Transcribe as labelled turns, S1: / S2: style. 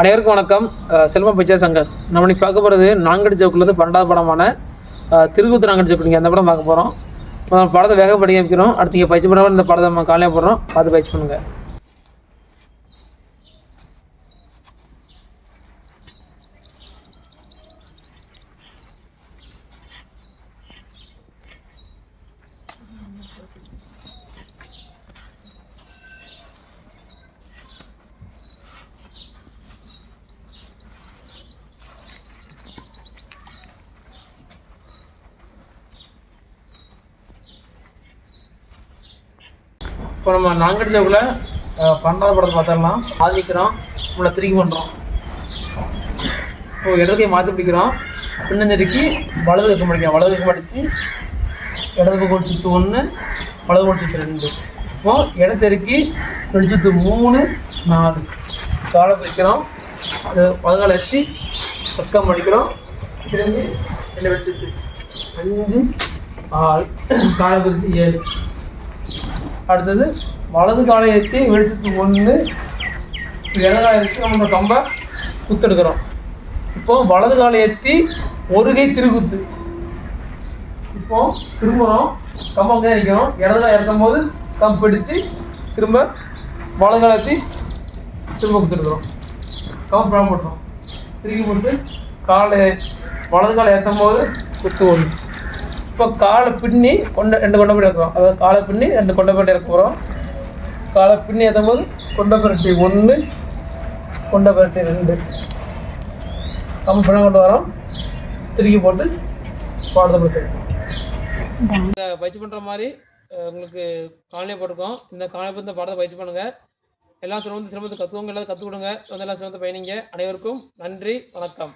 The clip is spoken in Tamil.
S1: அனைவருக்கும் வணக்கம். செல்வம் பிச்சை சங்கர். நம்ம இன்னைக்கு பார்க்க போகிறது நான்கடி சவுக்குலேருந்து 12வது படமான திருக்கூத்து நான்கடி சவுக்கு. நீங்கள் அந்த படம் பார்க்க போகிறோம். படத்தை வேக படிக்க வைக்கிறோம். அடுத்து நீங்கள் பயிற்சி பண்ணாமல் இந்த படத்தை நம்ம காலையாக போடுறோம். பார்த்து பயிற்சி பண்ணுங்கள். இப்போ நம்ம நான்கடி சவுக்கில் 12வது படத்தை பார்த்துடலாம். ஆதிக்கிறோம், நம்மளை திருக்கி பண்ணுறோம். இப்போ இடதுக்கை மாற்றி பிடிக்கிறோம். பின்னஞ்சரிக்கு வலது பக்கம் படிக்கிறோம். வலது பக்கம் படித்து இடது பக்கம் சுற்று 1, வலது பக்கம் சுற்று 2. இப்போ இடச்சரிக்கு வெளிச்சுத்து 3, 4 காலை பிடிக்கிறோம். அது வலதுகாலை எத்தி பக்கம் படிக்கிறோம். திரும்பி 2 வெளிச்சுத்து 5, 6 காலை பிடிச்சி 7. அடுத்தது வலது காலை ஏற்றி வெளிச்சத்துக்கு 1, இடது காலை ஏற்றி நம்ம கம்பை குத்தெடுக்கிறோம். இப்போது வலது காலை ஏற்றி ஒரு கை திருக்குத்து. இப்போது திரும்புகிறோம், கம்பை அங்கே நிற்கிறோம். இடது காலை இறக்கும் போது கம்பு பிடிச்சி திரும்ப வலது காலை ஏற்றி திரும்ப குத்துடுக்கிறோம். கம்பு பழம் போட்டுறோம். திருக்கி போட்டு காலை வலது காலை ஏற்றும் போது குத்து 1. இப்போ காலை பின்னி 2 கொண்டை இறக்குறோம். அதாவது காலை பின்னி 2 கொண்டை இறக்க போகிறோம். காலை பின்னி ஏற்றும் போது கொண்டை பரட்டி 1, கொண்டை பரட்டி 2 கம்பு பின்ன கொண்டு வரோம். திருக்கி போட்டு பாடத்தை படுத்து இந்த பயிற்சி பண்ணுற மாதிரி உங்களுக்கு காலையை போட்டிருக்கோம். இந்த காலையை பார்த்து இந்த பாடத்தை பயிற்சி பண்ணுங்கள். எல்லாம் சிரமத்தை கற்றுக்கோங்க, எல்லாம் கற்றுக் கொடுங்க. எல்லாம் சிரமத்தை பயணிங்க. அனைவருக்கும் நன்றி, வணக்கம்.